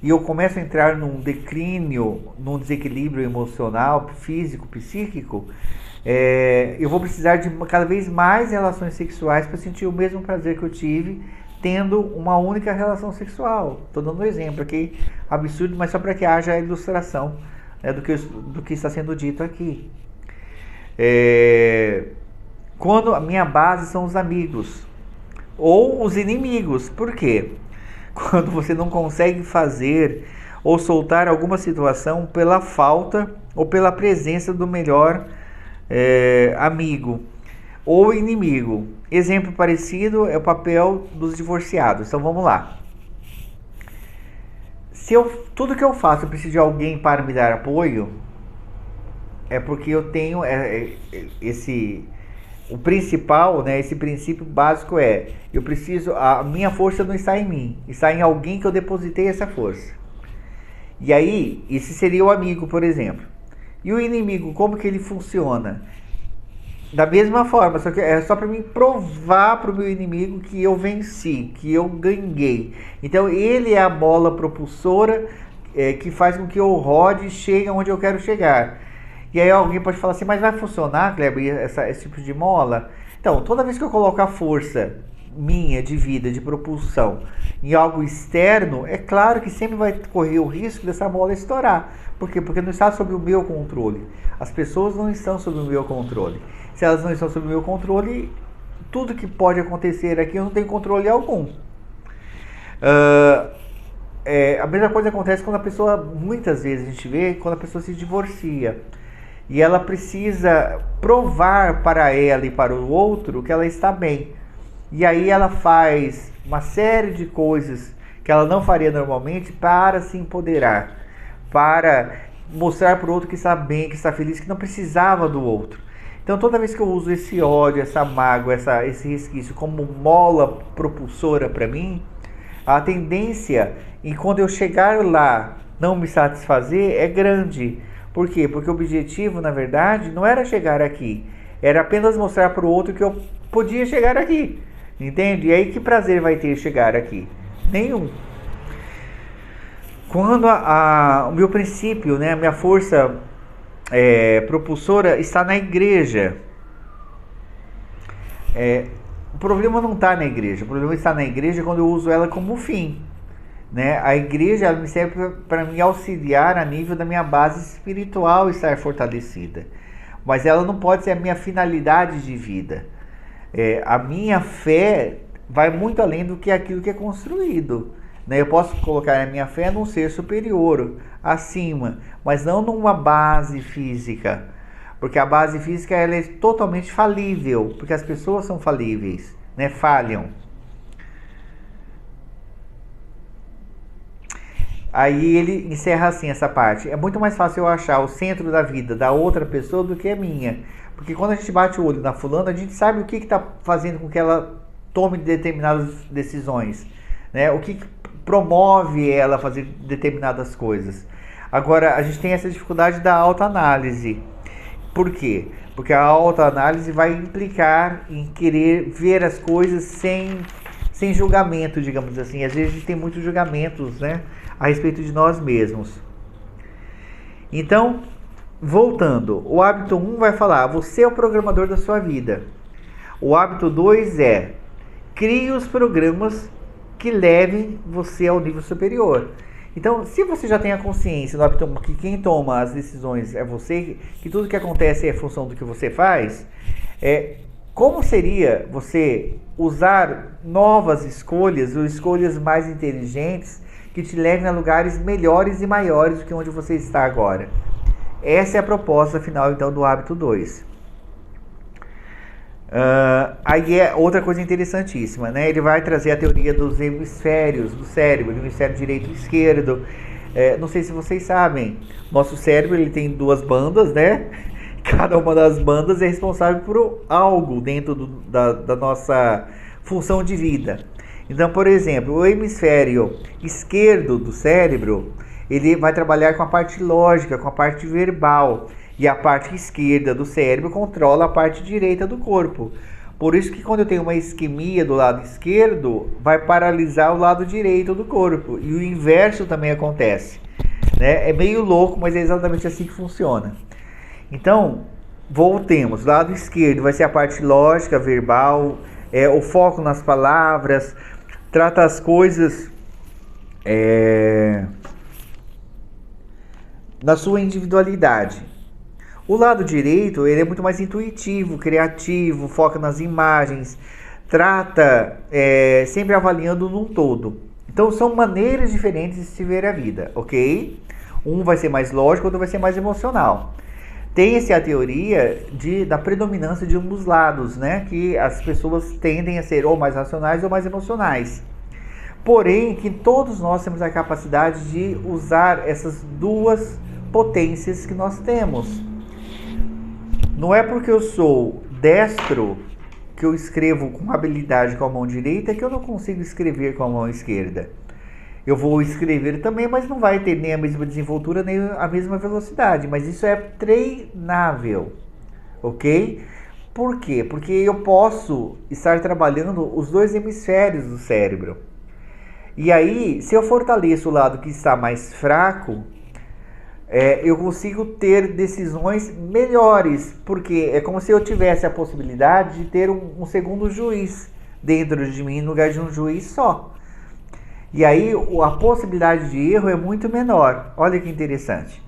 e eu começo a entrar num declínio, num desequilíbrio emocional, físico, psíquico, eu vou precisar de cada vez mais relações sexuais para sentir o mesmo prazer que eu tive tendo uma única relação sexual. Estou dando um exemplo aqui, absurdo, mas só para que haja a ilustração do que está sendo dito aqui. Quando a minha base são os amigos ou os inimigos. Por quê? Quando você não consegue fazer ou soltar alguma situação pela falta ou pela presença do melhor amigo ou inimigo. Exemplo parecido é o papel dos divorciados. Então vamos lá. Tudo que eu faço eu preciso de alguém para me dar apoio, é porque eu tenho o principal, né, esse princípio básico a minha força não está em mim, está em alguém que eu depositei essa força. E aí, esse seria o amigo, por exemplo. E o inimigo, como que ele funciona? Da mesma forma, só que é só para mim provar para o meu inimigo que eu venci, que eu ganhei. Então ele é a bola propulsora que faz com que eu rode e chegue onde eu quero chegar. E aí alguém pode falar assim, mas vai funcionar, Kleber, esse tipo de mola? Então, toda vez que eu coloco a força minha de vida, de propulsão, em algo externo, é claro que sempre vai correr o risco dessa mola estourar. Por quê? Porque não está sob o meu controle. As pessoas não estão sob o meu controle. Se elas não estão sob o meu controle, tudo que pode acontecer aqui eu não tenho controle algum. A mesma coisa acontece quando a pessoa, muitas vezes a gente vê, quando a pessoa se divorcia. E ela precisa provar para ela e para o outro que ela está bem. E aí ela faz uma série de coisas que ela não faria normalmente para se empoderar, para mostrar para o outro que está bem, que está feliz, que não precisava do outro. Então toda vez que eu uso esse ódio, essa mágoa, esse resquício como mola propulsora para mim, a tendência em quando eu chegar lá não me satisfazer é grande. Por quê? Porque o objetivo, na verdade, não era chegar aqui, Era apenas mostrar para o outro que eu podia chegar aqui. Entende? E aí que prazer vai ter chegar aqui? Nenhum. Quando o meu princípio, né, a minha força propulsora está na igreja. O problema não está na igreja. O problema está na igreja quando eu uso ela como fim. Né? A igreja ela me serve para me auxiliar a nível da minha base espiritual estar fortalecida. Mas ela não pode ser a minha finalidade de vida. A minha fé vai muito além do que aquilo que é construído. Né? Eu posso colocar a minha fé num ser superior, acima, mas não numa base física. Porque a base física ela é totalmente falível, porque as pessoas são falíveis, né? Falham. Aí ele encerra assim essa parte. É muito mais fácil eu achar o centro da vida da outra pessoa do que a minha. Porque quando a gente bate o olho na fulana, a gente sabe o que está fazendo com que ela tome determinadas decisões. Né? O que promove ela a fazer determinadas coisas. Agora, a gente tem essa dificuldade da autoanálise. Por quê? Porque a autoanálise vai implicar em querer ver as coisas sem julgamento, digamos assim. Às vezes a gente tem muitos julgamentos, né, a respeito de nós mesmos. Então, voltando, o hábito 1 vai falar, você é o programador da sua vida. O hábito 2 é, crie os programas que levem você ao nível superior. Então, se você já tem a consciência do hábito 1, que quem toma as decisões é você, que tudo que acontece é função do que você faz, como seria você usar novas escolhas ou escolhas mais inteligentes que te levem a lugares melhores e maiores do que onde você está agora? Essa é a proposta final, então, do hábito 2. Aí é outra coisa interessantíssima, né? Ele vai trazer a teoria dos hemisférios do cérebro, do hemisfério direito e esquerdo. Não sei se vocês sabem, nosso cérebro ele tem duas bandas, né? Cada uma das bandas é responsável por algo dentro da nossa função de vida. Então, por exemplo, o hemisfério esquerdo do cérebro, ele vai trabalhar com a parte lógica, com a parte verbal. E a parte esquerda do cérebro controla a parte direita do corpo. Por isso que quando eu tenho uma isquemia do lado esquerdo, vai paralisar o lado direito do corpo. E o inverso também acontece. Né? É meio louco, mas é exatamente assim que funciona. Então, voltemos. O lado esquerdo vai ser a parte lógica, verbal, o foco nas palavras, trata as coisas na sua individualidade. O lado direito, ele é muito mais intuitivo, criativo, foca nas imagens, trata sempre avaliando num todo. Então são maneiras diferentes de se ver a vida, ok? Um vai ser mais lógico, outro vai ser mais emocional. Tem-se a teoria da predominância de um dos lados, né? Que as pessoas tendem a ser ou mais racionais ou mais emocionais. Porém, que todos nós temos a capacidade de usar essas duas potências que nós temos. Não é porque eu sou destro que eu escrevo com habilidade com a mão direita que eu não consigo escrever com a mão esquerda. Eu vou escrever também, mas não vai ter nem a mesma desenvoltura, nem a mesma velocidade. Mas isso é treinável, ok? Por quê? Porque eu posso estar trabalhando os dois hemisférios do cérebro. E aí, se eu fortaleço o lado que está mais fraco, eu consigo ter decisões melhores, porque é como se eu tivesse a possibilidade de ter um segundo juiz dentro de mim, no lugar de um juiz só. E aí a possibilidade de erro é muito menor. Olha que interessante.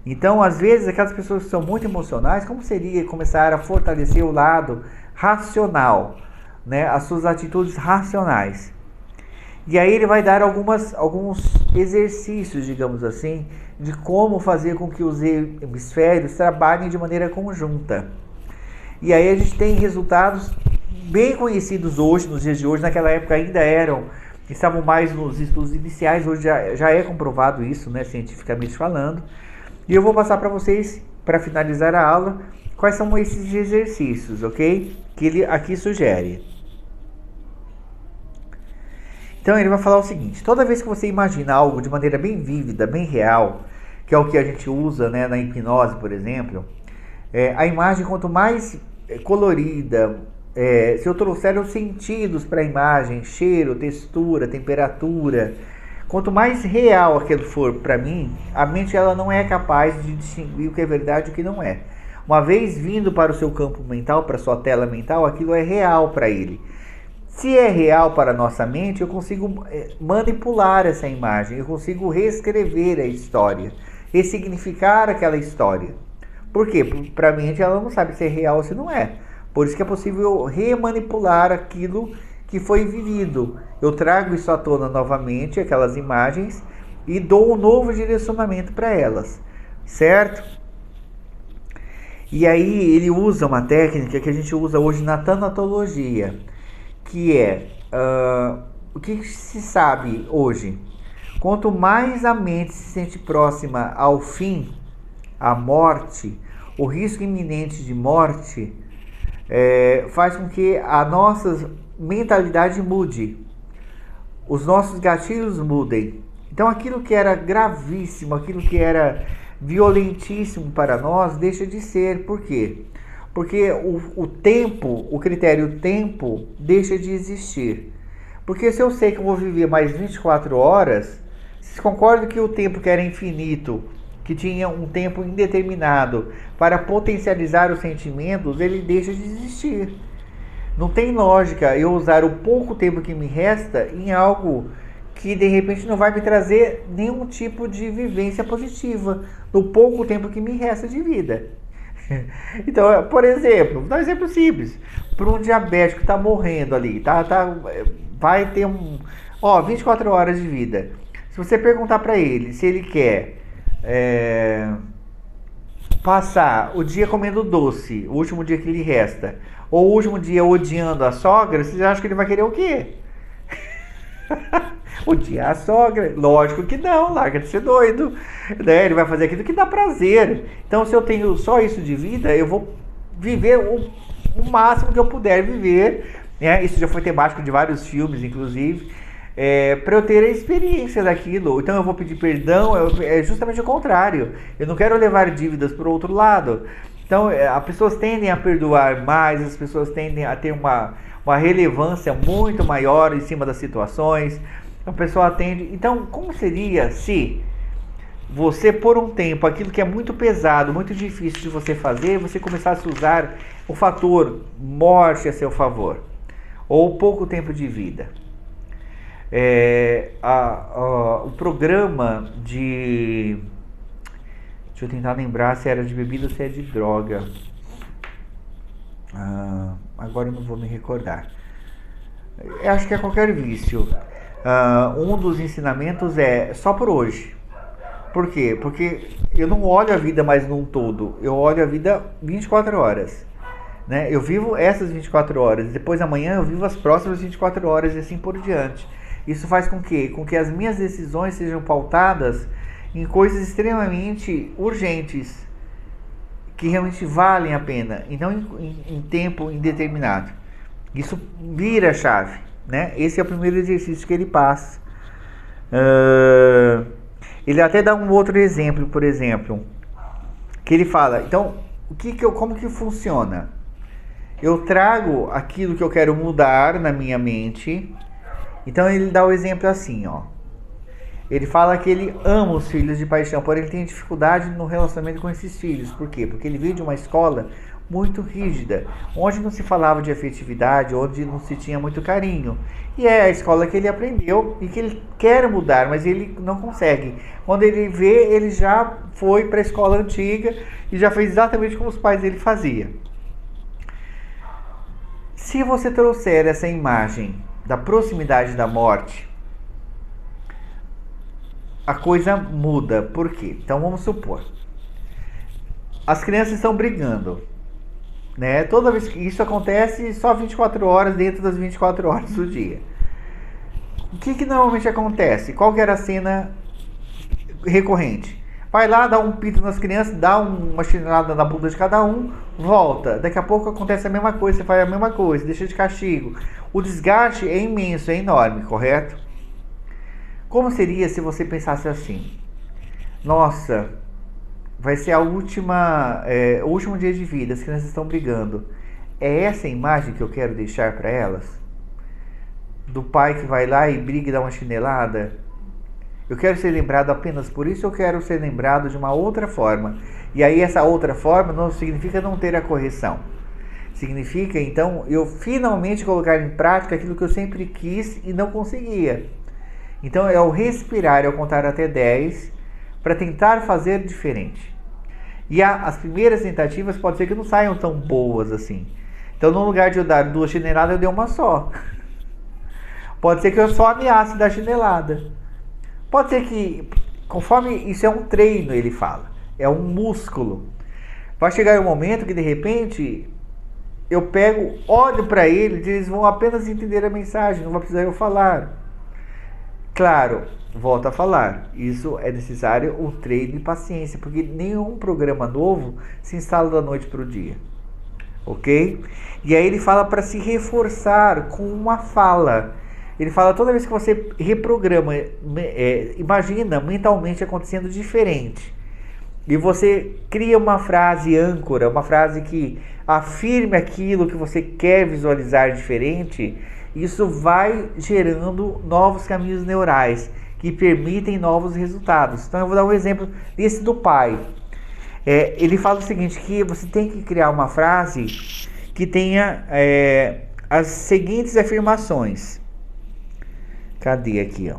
Então, às vezes, aquelas pessoas que são muito emocionais, como seria começar a fortalecer o lado racional, né? As suas atitudes racionais. E aí ele vai dar alguns exercícios, digamos assim, de como fazer com que os hemisférios trabalhem de maneira conjunta. E aí a gente tem resultados bem conhecidos hoje, nos dias de hoje. Naquela época ainda estavam mais nos estudos iniciais, hoje já é comprovado isso, né, cientificamente falando. E eu vou passar para vocês, para finalizar a aula, quais são esses exercícios, ok? Que ele aqui sugere. Então ele vai falar o seguinte: toda vez que você imagina algo de maneira bem vívida, bem real, que é o que a gente usa, né, na hipnose, por exemplo, a imagem, quanto mais colorida, se eu trouxer os sentidos para a imagem, cheiro, textura, temperatura, quanto mais real aquilo for para mim, a mente ela não é capaz de distinguir o que é verdade e o que não é. Uma vez vindo para o seu campo mental, para a sua tela mental, aquilo é real para ele. Se é real para a nossa mente, eu consigo manipular essa imagem, eu consigo reescrever a história, ressignificar aquela história. Por quê? Para a mente ela não sabe se é real ou se não é. Por isso que é possível remanipular aquilo que foi vivido. Eu trago isso à tona novamente, aquelas imagens, e dou um novo direcionamento para elas, certo? E aí ele usa uma técnica que a gente usa hoje na tanatologia, que é, o que se sabe hoje? Quanto mais a mente se sente próxima ao fim, à morte, o risco iminente de morte, faz com que a nossa mentalidade mude, os nossos gatilhos mudem. Então aquilo que era gravíssimo, aquilo que era violentíssimo para nós, deixa de ser. Por quê? Porque o tempo, o critério tempo, deixa de existir. Porque se eu sei que eu vou viver mais 24 horas, vocês concordam que o tempo que era infinito, que tinha um tempo indeterminado para potencializar os sentimentos, ele deixa de existir. Não tem lógica eu usar o pouco tempo que me resta em algo que de repente não vai me trazer nenhum tipo de vivência positiva no pouco tempo que me resta de vida. Então, por exemplo, vou dar um exemplo simples. Para um diabético que está morrendo ali, vai ter 24 horas de vida. Se você perguntar para ele se ele quer passar o dia comendo doce, o último dia que lhe resta, ou o último dia odiando a sogra, você acha que ele vai querer o quê? Odiar a sogra? Lógico que não, larga de ser doido, né? Ele vai fazer aquilo que dá prazer. Então, se eu tenho só isso de vida, eu vou viver o máximo que eu puder viver, né? Isso já foi temático de vários filmes, inclusive, para eu ter a experiência daquilo. Então eu vou pedir perdão, é justamente o contrário. Eu não quero levar dívidas para o outro lado. Então as pessoas tendem a perdoar mais, as pessoas tendem a ter uma relevância muito maior em cima das situações. A pessoa atende. Então, como seria se você, por um tempo, aquilo que é muito pesado, muito difícil de você fazer, você começasse a usar o fator morte a seu favor, ou pouco tempo de vida? O programa de... Deixa eu tentar lembrar se era de bebida ou se é de droga. Agora eu não vou me recordar. Eu acho que é qualquer vício. Um dos ensinamentos é só por hoje. Por quê? Porque eu não olho a vida mais num todo. Eu olho a vida 24 horas. Né? Eu vivo essas 24 horas. Depois amanhã eu vivo as próximas 24 horas e assim por diante. Isso faz com que as minhas decisões sejam pautadas em coisas extremamente urgentes, que realmente valem a pena, e não em tempo indeterminado. Isso vira a chave, né? Esse é o primeiro exercício que ele passa. Ele até dá um outro exemplo, por exemplo, que ele fala, então, como que funciona? Eu trago aquilo que eu quero mudar na minha mente. Então ele dá o exemplo assim, ó. Ele fala que ele ama os filhos de paixão, porém ele tem dificuldade no relacionamento com esses filhos. Por quê? Porque ele veio de uma escola muito rígida, onde não se falava de afetividade, onde não se tinha muito carinho. E é a escola que ele aprendeu e que ele quer mudar, mas ele não consegue. Quando ele vê, ele já foi para a escola antiga e já fez exatamente como os pais dele faziam. Se você trouxer essa imagem da proximidade da morte, a coisa muda. Por quê? Então vamos supor, as crianças estão brigando, né? Toda vez que isso acontece, só 24 horas dentro das 24 horas do dia. O que normalmente acontece? Qual que era a cena recorrente? Vai lá, dá um pito nas crianças, dá uma chinelada na bunda de cada um, volta. Daqui a pouco acontece a mesma coisa, você faz a mesma coisa, deixa de castigo. O desgaste é imenso, é enorme, correto? Como seria se você pensasse assim? Nossa, vai ser o último dia de vida, as crianças estão brigando. é essa a imagem que eu quero deixar para elas? Do pai que vai lá e briga e dá uma chinelada? Eu quero ser lembrado apenas por isso, ou eu quero ser lembrado de uma outra forma? E aí essa outra forma não significa não ter a correção. Significa, então, eu finalmente colocar em prática aquilo que eu sempre quis e não conseguia. Então é o respirar, é o contar até 10, para tentar fazer diferente. E as primeiras tentativas pode ser que não saiam tão boas assim. Então, no lugar de eu dar 2 chineladas, eu dei uma só. Pode ser que eu só ameace dar chinelada. Pode ser que, conforme isso é um treino, ele fala, é um músculo. Vai chegar um momento que de repente eu pego, olho para eles e eles vão apenas entender a mensagem, não vai precisar eu falar. Claro, volto a falar, isso é necessário um treino e paciência, porque nenhum programa novo se instala da noite para o dia. Ok? E aí ele fala para se reforçar com uma fala. Ele fala toda vez que você reprograma, imagina mentalmente acontecendo diferente. E você cria uma frase âncora, uma frase que afirme aquilo que você quer visualizar diferente. Isso vai gerando novos caminhos neurais que permitem novos resultados. Então eu vou dar um exemplo desse do pai. Ele fala o seguinte, que você tem que criar uma frase que tenha as seguintes afirmações. Cadê aqui, ó?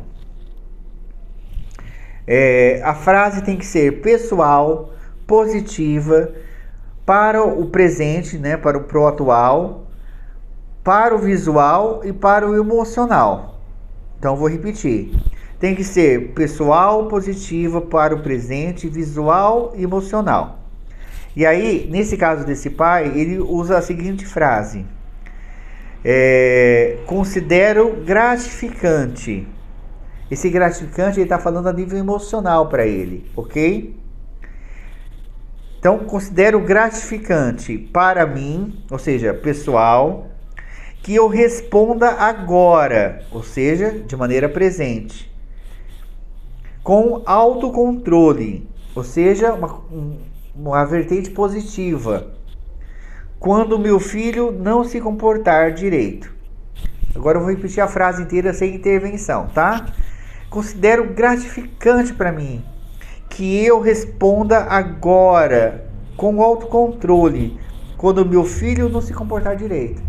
A frase tem que ser pessoal, positiva, para o presente, né, para o pro atual, para o visual e para o emocional. Então vou repetir. Tem que ser pessoal, positiva, para o presente, visual e emocional. E aí, nesse caso desse pai, ele usa a seguinte frase. Considero gratificante. Esse gratificante ele está falando a nível emocional para ele, ok? Então, considero gratificante para mim, ou seja, pessoal, que eu responda agora, ou seja, de maneira presente, com autocontrole, ou seja, uma vertente positiva, quando meu filho não se comportar direito. Agora eu vou repetir a frase inteira sem intervenção, tá? Considero gratificante para mim que eu responda agora com autocontrole quando meu filho não se comportar direito.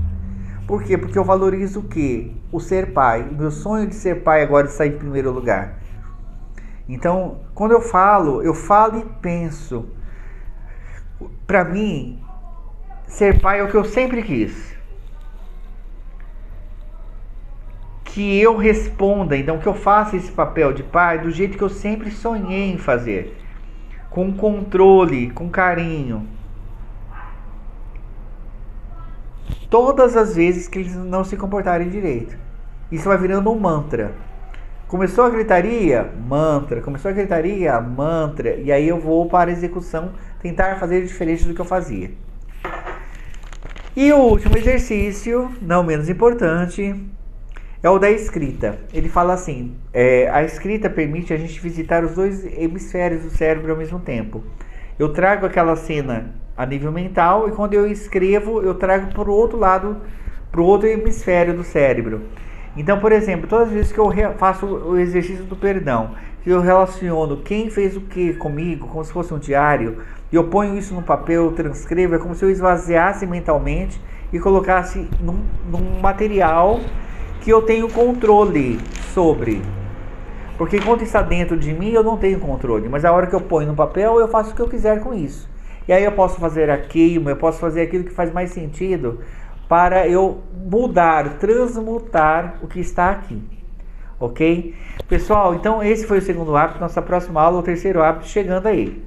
Por quê? Porque eu valorizo o quê? O ser pai. O meu sonho de ser pai agora está em primeiro lugar. Então, quando eu falo e penso. Para mim, ser pai é o que eu sempre quis. Que eu responda, então que eu faça esse papel de pai do jeito que eu sempre sonhei em fazer, com controle, com carinho, todas as vezes que eles não se comportarem direito. Isso vai virando um mantra. Começou a gritaria, mantra. Começou a gritaria, mantra. E aí eu vou para a execução, tentar fazer diferente do que eu fazia. E o último exercício, não menos importante, é o da escrita. Ele fala assim, a escrita permite a gente visitar os 2 hemisférios do cérebro ao mesmo tempo. Eu trago aquela cena a nível mental e quando eu escrevo, eu trago para o outro lado, para o outro hemisfério do cérebro. Então, por exemplo, todas as vezes que eu faço o exercício do perdão, que eu relaciono quem fez o que comigo, como se fosse um diário, e eu ponho isso no papel, eu transcrevo, é como se eu esvaziasse mentalmente e colocasse num material que eu tenho controle sobre. Porque enquanto está dentro de mim, eu não tenho controle. Mas a hora que eu ponho no papel, eu faço o que eu quiser com isso. E aí eu posso fazer a queima, eu posso fazer aquilo que faz mais sentido para eu mudar, transmutar o que está aqui. Ok? Pessoal, então esse foi o segundo hábito. Nossa próxima aula, o terceiro hábito, chegando aí.